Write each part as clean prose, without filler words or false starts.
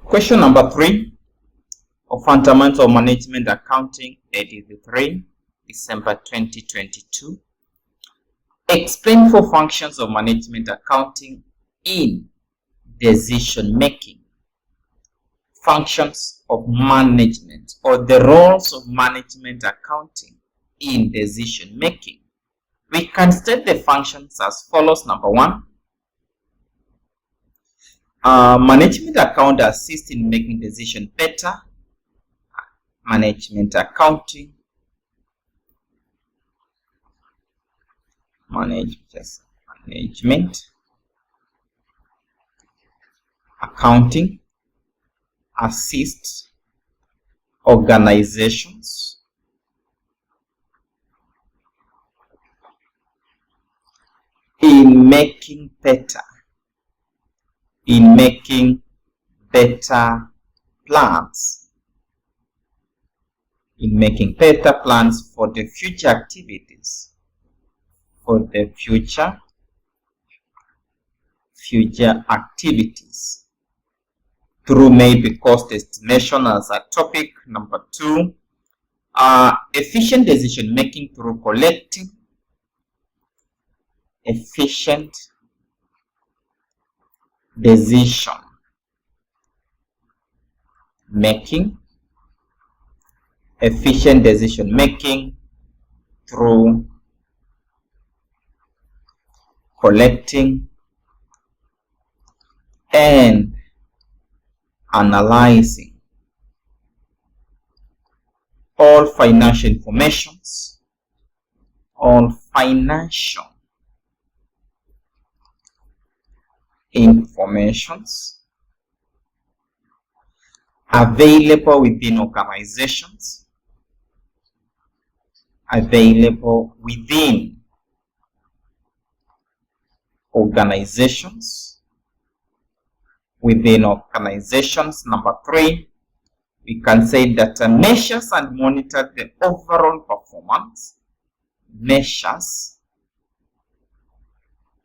Question number 3 of Fundamental Management Accounting, ADV 3, December 2022. Explain 4 functions of management accounting in decision making. Functions of management, or the roles of management accounting in decision making. We can state the functions as follows. Number 1, management account assists in making decisions better. Management accounting, management accounting assists organizations in making better plans, for the future activities, through maybe cost estimation as a topic. Number 2, efficient decision making through collecting. Efficient decision making through collecting and analyzing all financial informations available within organizations, Number 3, we can say that measures and monitor the overall performance. Measures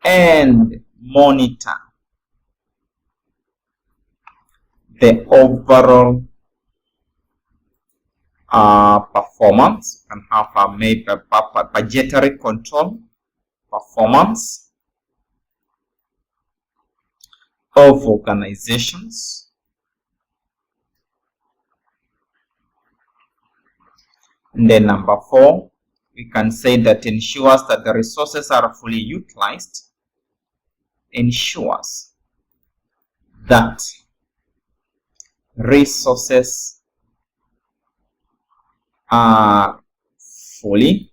and monitor the overall performance, and have a budgetary control performance of organizations. And then number 4, we can say that ensures that the resources are fully utilized. Ensures that resources are fully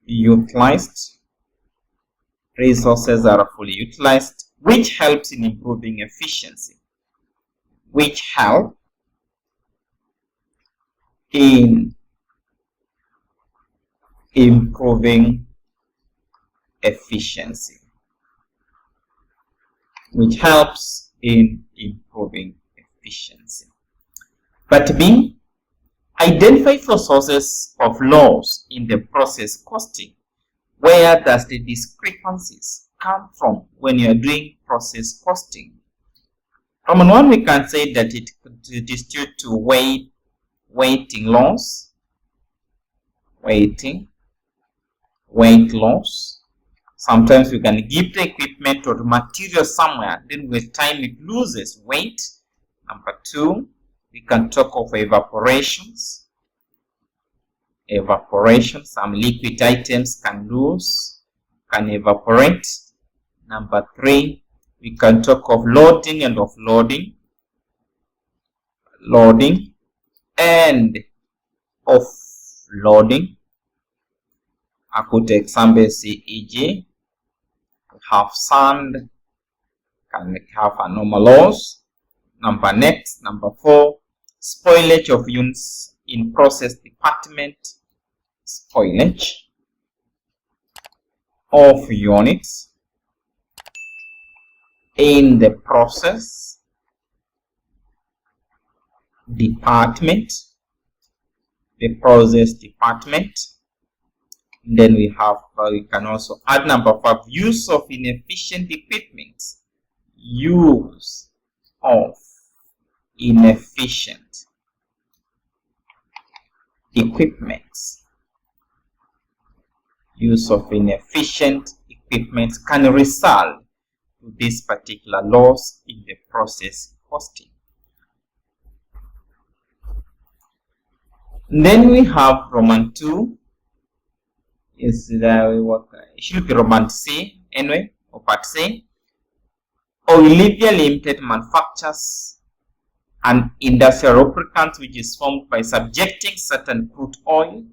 utilized. Which helps in improving efficiency. But B, identify 4 sources of loss in the process costing. Where does the discrepancies come from when you are doing process costing? Number 1, we can say that it is due to weighting loss. Weight loss. Sometimes we can give the equipment or material somewhere, then with time it loses weight. Number 2, we can talk of evaporations. Some liquid items can evaporate. Number 3, we can talk of loading and offloading. And offloading. A good example is e.g. have sand, can have a normal loss. Number 4, spoilage of units in process department. Spoilage of units in the process department. Then we have, we can also add number 5, use of inefficient equipment. Use of inefficient equipment. Use of inefficient equipment can result to this particular loss in the process costing. Then we have Roman 2. Is that it should be Roman C anyway, or part C. Olivia Limited manufactures an industrial lubricant which is formed by subjecting certain crude oil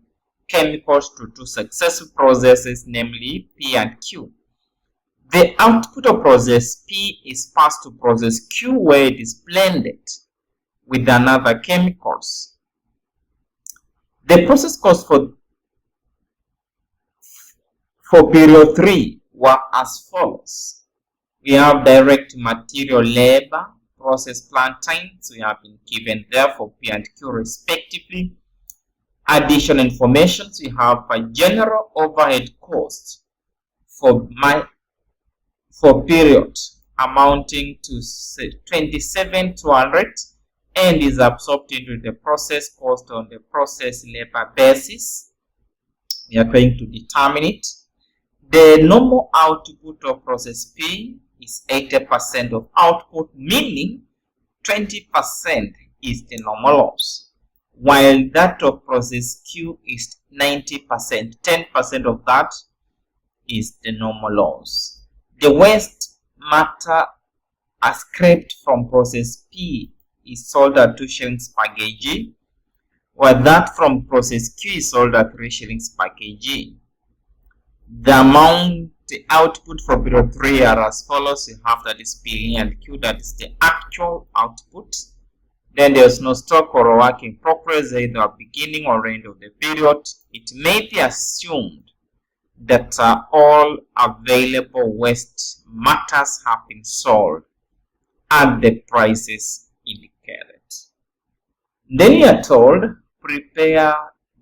chemicals to two successive processes, namely P and Q. The output of process P is passed to process Q, where it is blended with another chemicals. The process costs for period 3 were as follows. We have direct material labor, process plant times, we have been given there for P and Q respectively. Additional information, we have a general overhead cost for period amounting to 27,200 and is absorbed into the process cost on the process labor basis. We are going to determine it. The normal output of process P is 80% of output, meaning 20% is the normal loss, while that of process Q is 90%. 10% of that is the normal loss. The waste matter scraped from process P is sold at 2 shillings per kg, while that from process Q is sold at 3 shillings per kg. The amount, the output for period 3 are as follows. You have that is P and Q, that is the actual output. Then there's no stock or work in progress, either beginning or end of the period. It may be assumed that all available waste matters have been sold at the prices indicated. Then you are told, prepare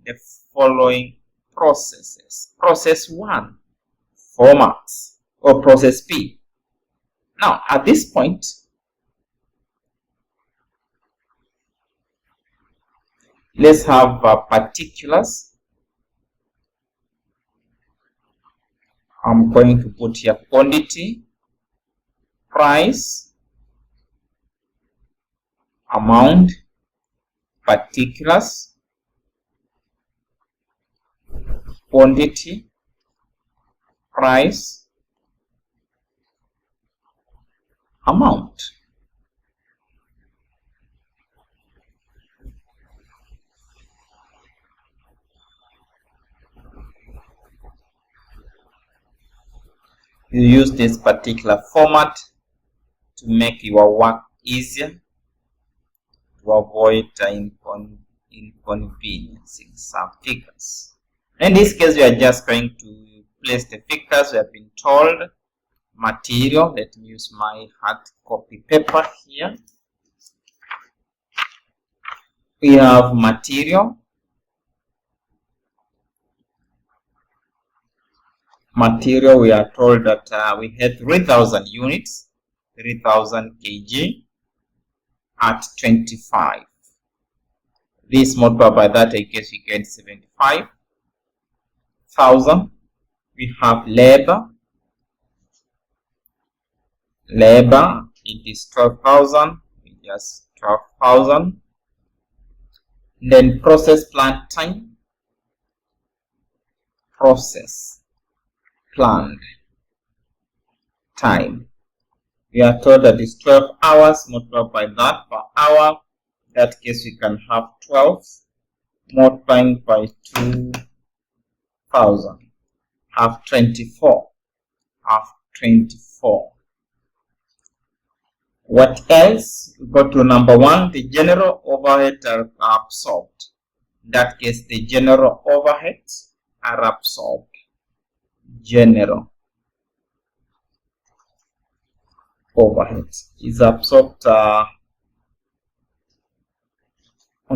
the following processes. Process 1, formats, or process P. Now, at this point, let's have particulars. I'm going to put here quantity, price, amount, particulars, quantity, price, amount. You use this particular format to make your work easier, to avoid inconveniencing some figures. In this case, we are just going to place the figures. We have been told material. Let me use my hard copy paper here. We have material. Material, we are told that we had 3,000 units, 3,000 kg at 25. This multiplied by that, I guess we get 75,000. We have labor. Labor, it is 12,000. Just 12,000. Then process plant time. Process planned time. We are told that it's 12 hours multiplied by that per hour. In that case, we can have 12 multiplied by 2,000. Have 24. Have 24. What else? We go to number 1. The general overheads are absorbed. In that case, the general overheads are absorbed. General overheads is absorbed on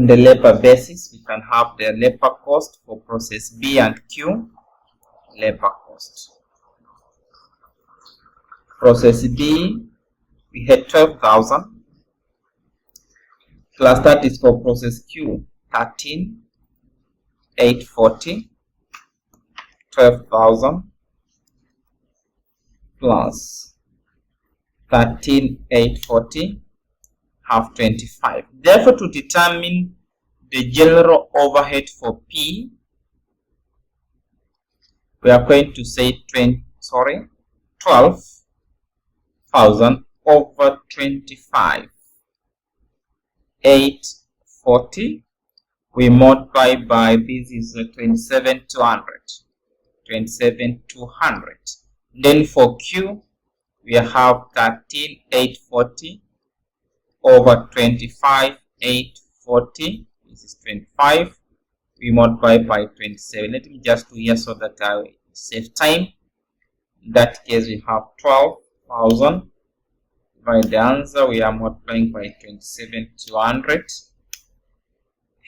the labor basis. We can have the labor cost for process B and Q. Labor cost. Process B, we had 12,000. plus that is for process Q, 13,840, 12,000 plus 13,840 half 25. Therefore, to determine the general overhead for P, we are going to say 12,000 over 25. 840. We multiply by this is 27,200. 27,200. Then for Q, we have 13,840 over 25,840. This is 25. We multiply by 27. Let me just do here so that I save time. In that case, we have 12,000. By the answer, we are multiplying by 27,200.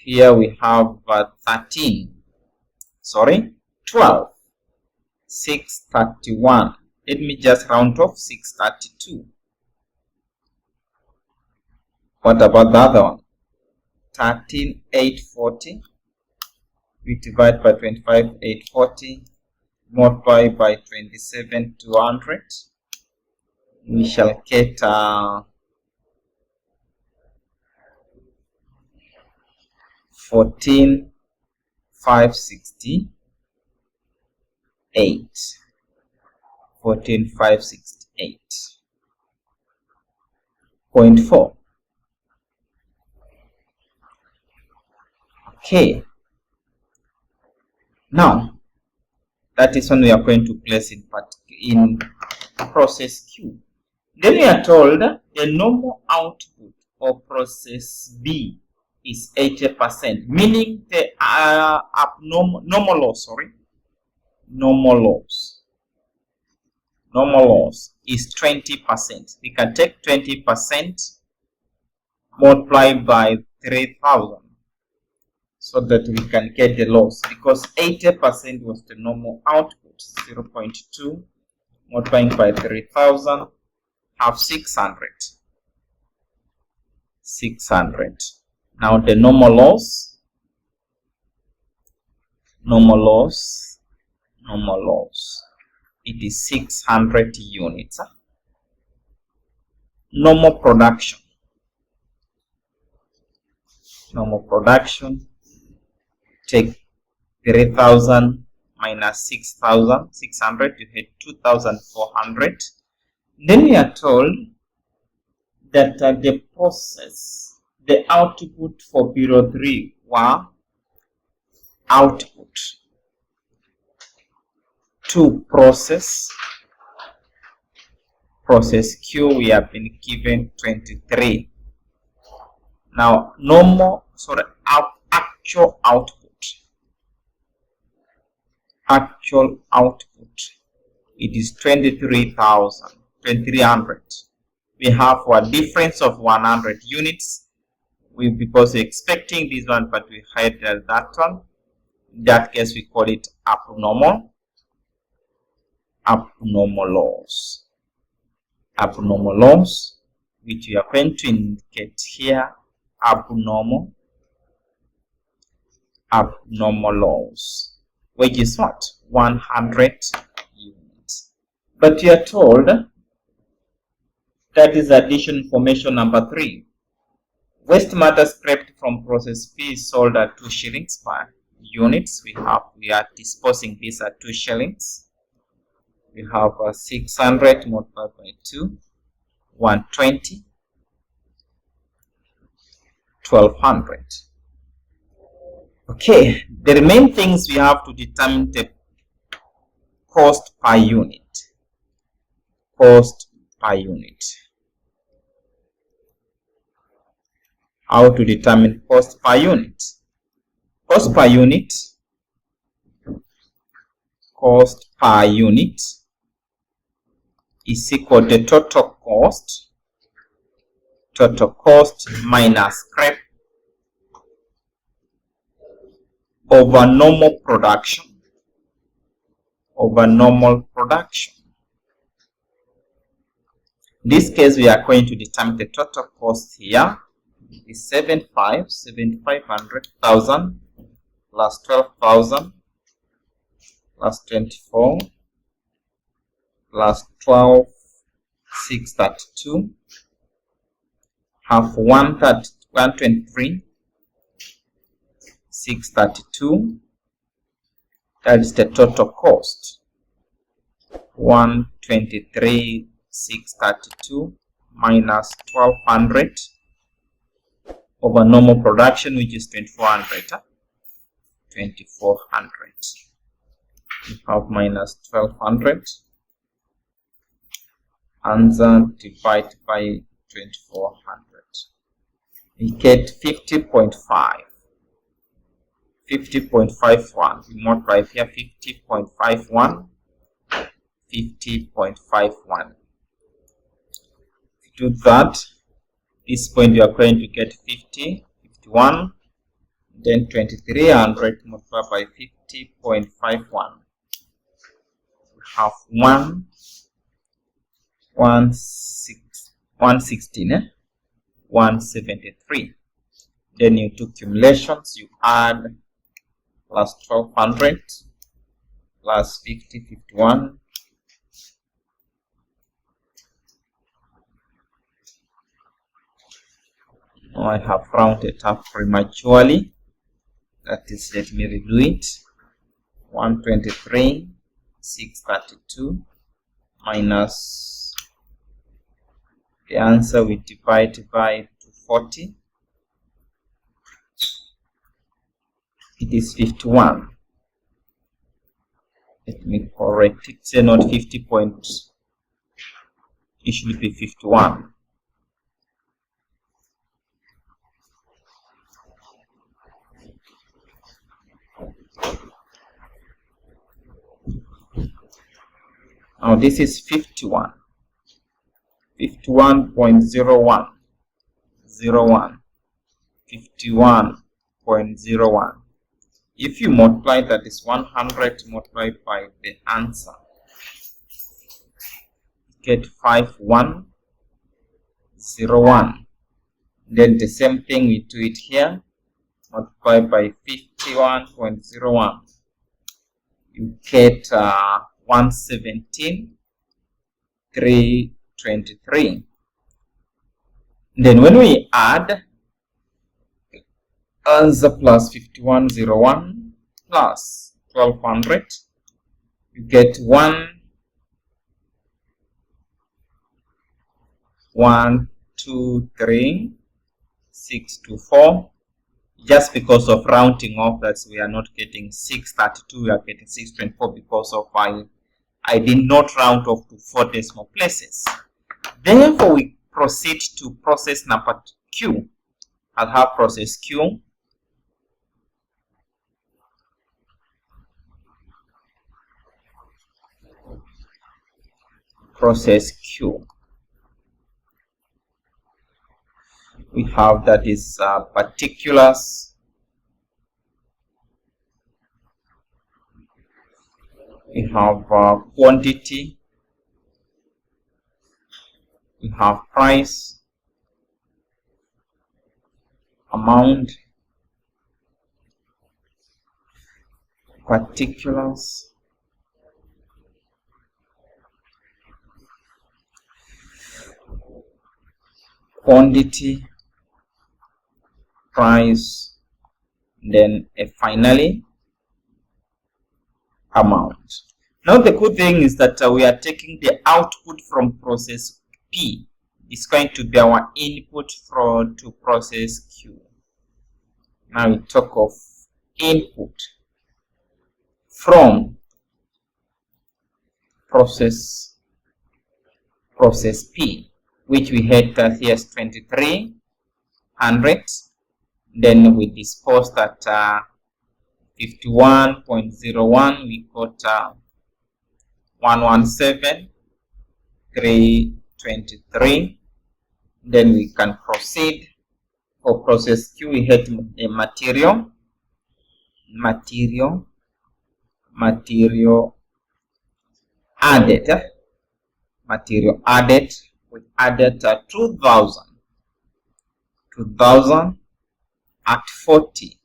Here we have 12, 631. Let me just round off 632. What about the other one? 13,840. We divide by 25,840. Multiply by 27,200. We shall get 14,568. 14,568.4. Okay. Now, that is when we are going to place it, but in process Q. Then we are told the normal output of process B is 80%, meaning the normal loss is 20%. We can take 20% multiplied by 3,000 so that we can get the loss, because 80% was the normal output. 0.2 multiplying by 3,000 have 600. Now the normal loss, it is 600 units. Normal production, take 3,000 minus 6,600, you get 2,400. Then we are told that the process, the output for period 3 were output to process Q, we have been given 23. Now actual output, it is 23,300. We have a difference of 100 units. Because we're expecting this one, but we had that one. In that case, we call it abnormal loss, which we are going to indicate here. Abnormal loss, which is what? 100 units. But you are told that is addition information number 3. Waste matter scraped from process P is sold at 2 shillings per units. We are disposing this at 2 shillings. We have 600 multiplied by 2, 120, 1,200. Okay, the remaining things we have to determine the cost per unit. How to determine cost per unit? Cost per unit is equal to total cost minus scrap over normal production. In this case, we are going to determine the total cost here is 7,500,000 plus 12,000 plus 24 plus 12,632 have 123 632. That is the total cost. 123 632 minus 1200 over normal production, which is 2400. 2400. We have minus 1200. Answer divided by 2400. We get 50.5. 50.51. We multiply here 50.51. 50.51. To do that, this point you are going to get 50, 51, then 2300 multiplied by 50.51. We have 116, 173. Then you do cumulations, you add plus 1200 plus 50, 51. Now I have rounded up prematurely. That is, let me redo it. 123 632 minus the answer we divide by 240. It is 51. Let me correct it. Say not 50 points. It should be 51. Now this is 51. 51.01. 01. 51.01. If you multiply, that is 100 multiplied by the answer, get 5101. Then the same thing we do it here, multiply by 51.01. You get 117,323. Then when we add answer plus 5101 plus 1200, you get 123,624. Just because of rounding off, that we are not getting 632, we are getting 624 because of I did not round off to 4 decimal places. Therefore, we proceed to process number Q. I'll have process Q. Process Q. We have, that is particulars. We have quantity. We have price, amount, particulars, quantity, price, then finally amount. Now the good thing is that we are taking the output from process P. It's going to be our input to process Q. Now we talk of input from process P, which we had here is 2300. Then we disposed at 51.01. We got 117,323. Then we can proceed for process Q. We had a material added. We added 2,000 2000 at 40.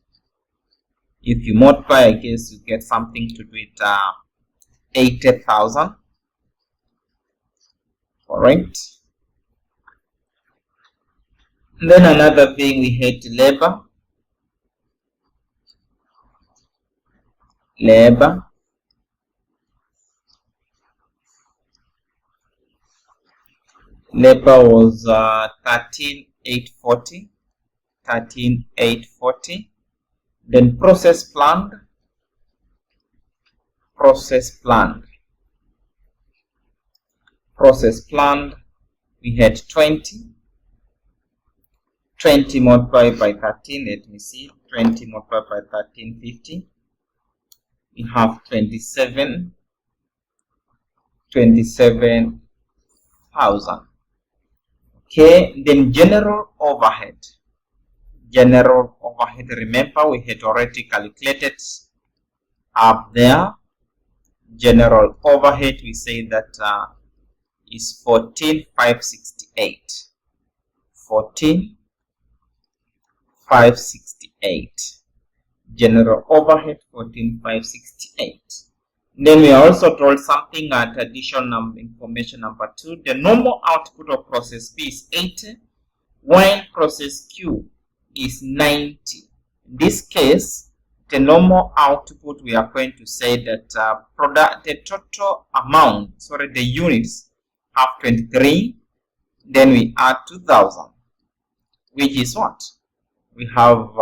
If you multiply, I guess you get something to do with 80,000. Correct. Then another thing, we had labor. Labor was 13,840. 13,840. Then process planned. We had 20. 20 multiplied by 13. Let me see. 20 multiplied by 13, 50. We have 27,000. Okay, then general overhead. Remember, we had already calculated up there. General overhead, we say that is 14,568. 14,568. General overhead 14,568. Then we are also told something at additional information number 2. The normal output of process P is 80, while process Q is 90. In this case, the normal output, we are going to say that the total amount, the units have 23. Then we add 2,000, which is what? We have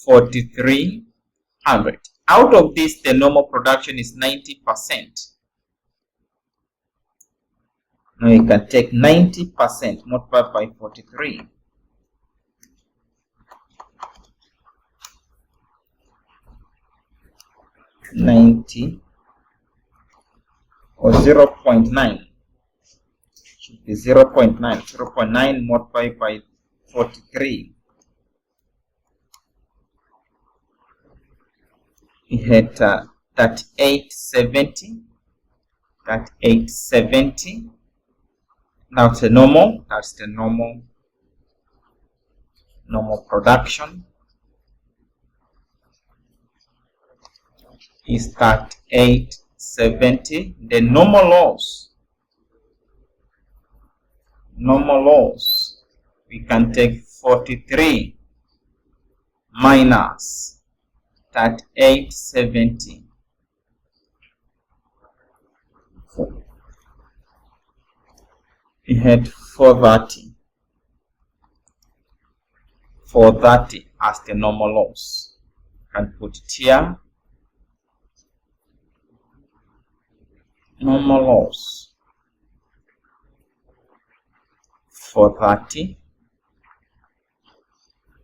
4,300. Out of this, the normal production is 90%. Now you can take 90% multiplied by 43. Or 0.9. Should be 0.9. 0.9 multiplied by 43. We had 3870. 3870. Now the normal. That's the normal production is 3870. The normal loss, we can take 43 minus 3870. We had 430. 430 as the normal loss. Can put it here. Normal loss 430.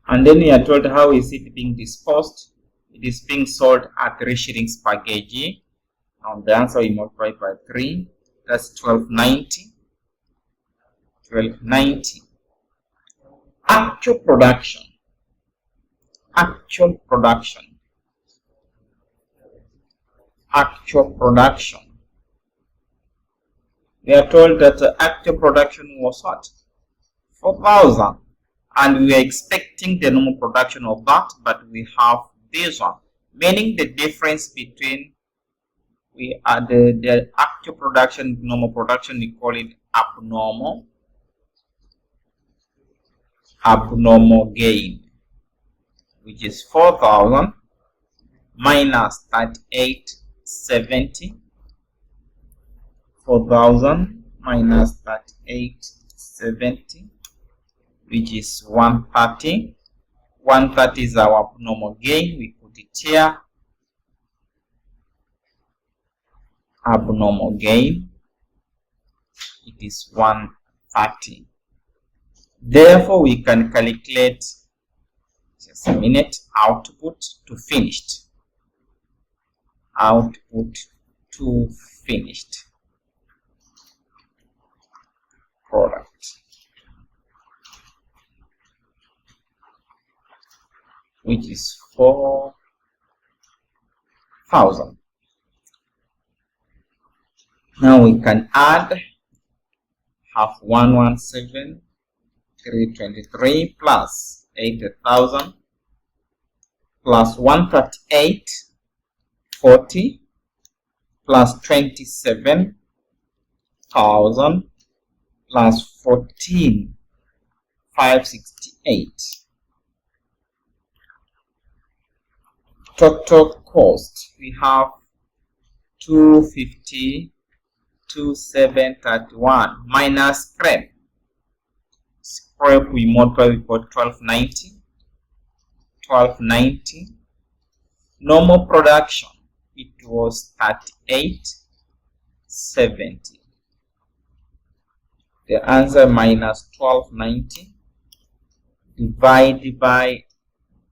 And then we are told how is it being disposed. It is being sold at 3 shillings per kg. And the answer we multiply by 3. That's 1290. 1290. Actual production. We are told that the actual production was what? 4,000. And we are expecting the normal production of that, but we have this one. Meaning the difference between the actual production, normal production, we call it abnormal. Abnormal gain, which is 4,000 minus 3870. 4,000 minus 3870, which is 130. 130 is our abnormal gain. We put it here. Abnormal gain. It is 130. Therefore, we can calculate, just a minute, output to finished. Output to finished product, which is 4,000. Now we can add half 117 323 plus 80,000 plus 138.40 plus 27,000 plus 14,568. Total cost, we have 250,2,731 minus scrap. Scrap we multiply with 1290. Normal production, it was 3870. The answer minus 1290 divided by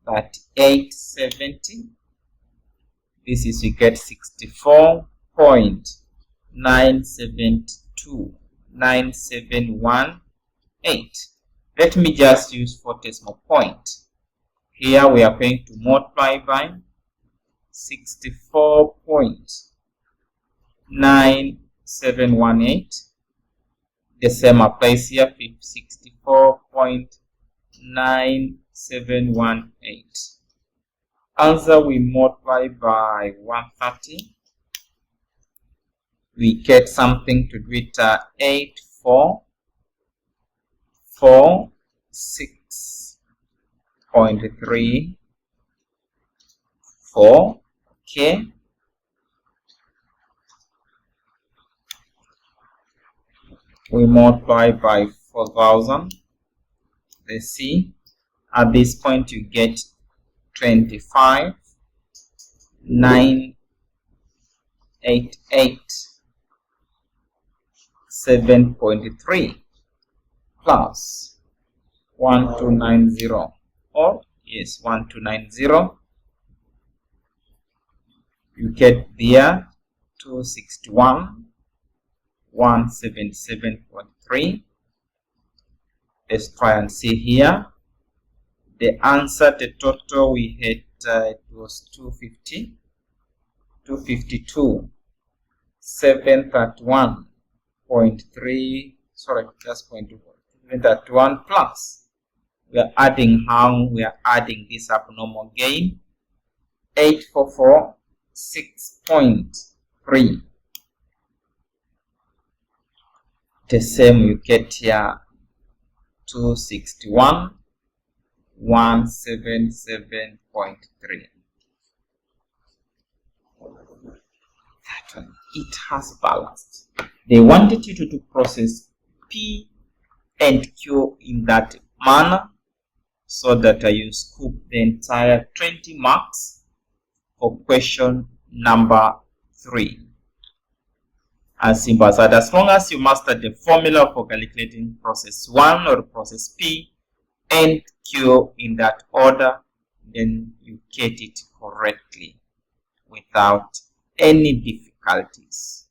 3870. This is, we get 64.972971.8. Let me just use for decimal point. Here we are going to multiply by 64.9718. The same applies here, 64.9718. Answer we multiply by 130. We get something to do with 8446.34. Okay. We multiply by 4,000. Let's see. At this point, you get 25,988.7.3 plus 1290, or yes, 1290. You get there 261,177.3. Let's try and see here. The answer, the total we had, it was 231,731.3. Sorry, just 0.1 plus. We are adding how we are adding this abnormal gain, 844.6.3. The same you get here, 261,177.3. That one, it has balanced. They wanted you to process P and Q in that manner so that you scoop the entire 20 marks for question number 3. As simple as that. As long as you master the formula for calculating process 1 or process P and Q in that order, then you get it correctly without any difficulties.